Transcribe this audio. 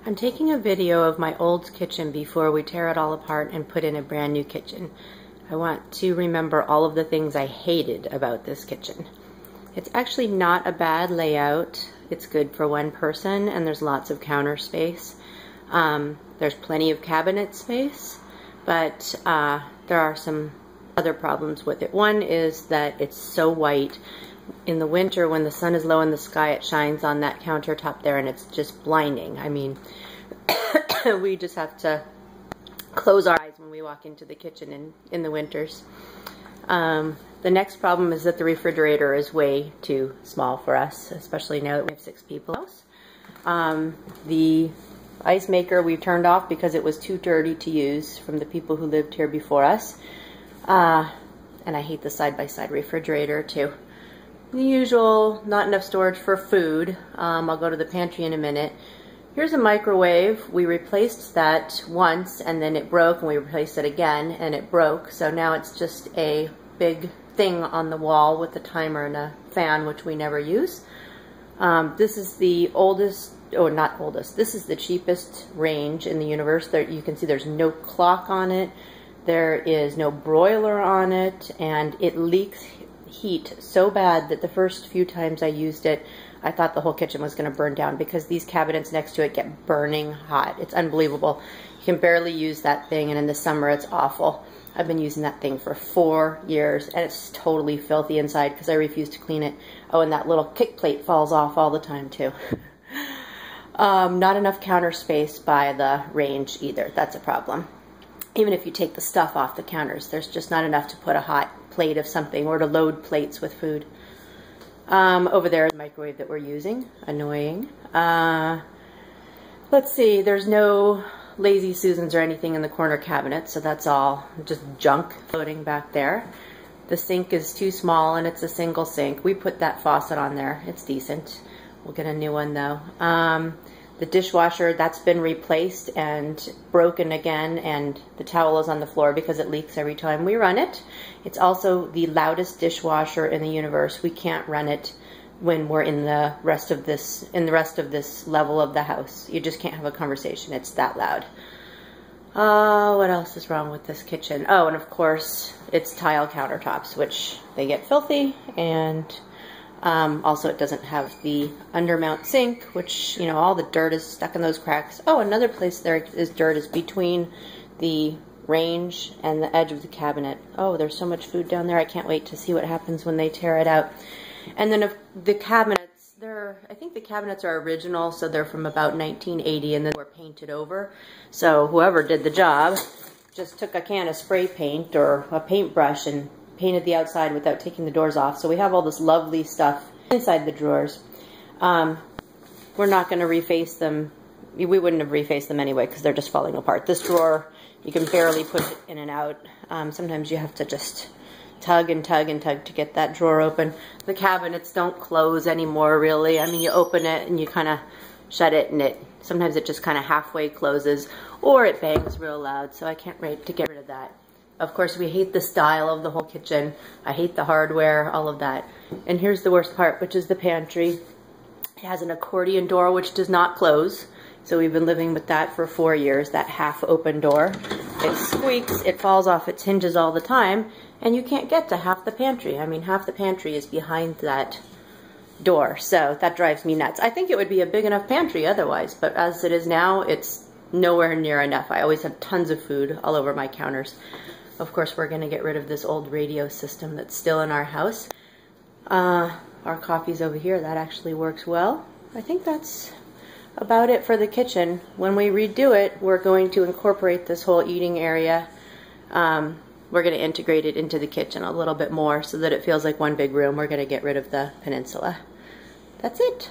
I'm taking a video of my old kitchen before we tear it all apart and put in a brand new kitchen. I want to remember all of the things I hated about this kitchen. It's actually not a bad layout. It's good for one person and there's lots of counter space. There's plenty of cabinet space, but there are some other problems with it. One is that it's so white. In the winter, when the sun is low in the sky, it shines on that countertop there and it's just blinding. I mean, we just have to close our eyes when we walk into the kitchen in the winters. The next problem is that the refrigerator is way too small for us, especially now that we have 6 people in the house. The ice maker we turned off because it was too dirty to use from the people who lived here before us. And I hate the side-by-side refrigerator too. The usual, not enough storage for food. I'll go to the pantry in a minute. Here's a microwave. We replaced that once and then it broke, and we replaced it again and it broke. So now it's just a big thing on the wall with a timer and a fan, which we never use. This is the oldest, or not oldest, this is the cheapest range in the universe. There, you can see there's no clock on it. There is no broiler on it, and it leaks heat so bad that the first few times I used it, I thought the whole kitchen was going to burn down because these cabinets next to it get burning hot. It's unbelievable. You can barely use that thing, and in the summer it's awful. I've been using that thing for 4 years, and it's totally filthy inside because I refuse to clean it. Oh, and that little kick plate falls off all the time too. Not enough counter space by the range either. That's a problem. Even if you take the stuff off the counters, there's just not enough to put a hot plate of something or to load plates with food. Over there is the microwave that we're using. Annoying. Let's see, there's no Lazy Susans or anything in the corner cabinet, so that's all just junk floating back there. The sink is too small and it's a single sink. We put that faucet on there. It's decent. We'll get a new one though. The dishwasher, that's been replaced and broken again, and the towel is on the floor because it leaks every time we run it. It's also the loudest dishwasher in the universe. We can't run it when we're in the rest of this level of the house. You just can't have a conversation. It's that loud. What else is wrong with this kitchen? Oh, and of course, it's tile countertops, which they get filthy, and also it doesn't have the undermount sink, which, you know, all the dirt is stuck in those cracks. Oh, another place there is dirt is between the range and the edge of the cabinet. Oh, there's so much food down there. I can't wait to see what happens when they tear it out. And then the cabinets, I think the cabinets are original, so they're from about 1980, and then were painted over. So whoever did the job just took a can of spray paint or a paintbrush and painted the outside without taking the doors off. So we have all this lovely stuff inside the drawers. We're not going to reface them. We wouldn't have refaced them anyway because they're just falling apart. This drawer, you can barely put it in and out. Sometimes you have to just tug and tug and tug to get that drawer open. The cabinets don't close anymore, really. I mean, you open it and you kind of shut it, and sometimes it just kind of halfway closes, or it bangs real loud, so I can't wait to get rid of that. Of course, we hate the style of the whole kitchen. I hate the hardware, all of that. And here's the worst part, which is the pantry. It has an accordion door which does not close. So we've been living with that for 4 years, that half-open door. It squeaks, it falls off its hinges all the time, and you can't get to half the pantry. I mean, half the pantry is behind that door, so that drives me nuts. I think it would be a big enough pantry otherwise, but as it is now, it's nowhere near enough. I always have tons of food all over my counters. Of course, we're going to get rid of this old radio system that's still in our house. Our coffee's over here. That actually works well. I think that's about it for the kitchen. When we redo it, we're going to incorporate this whole eating area. We're going to integrate it into the kitchen a little bit more so that it feels like one big room. We're going to get rid of the peninsula. That's it.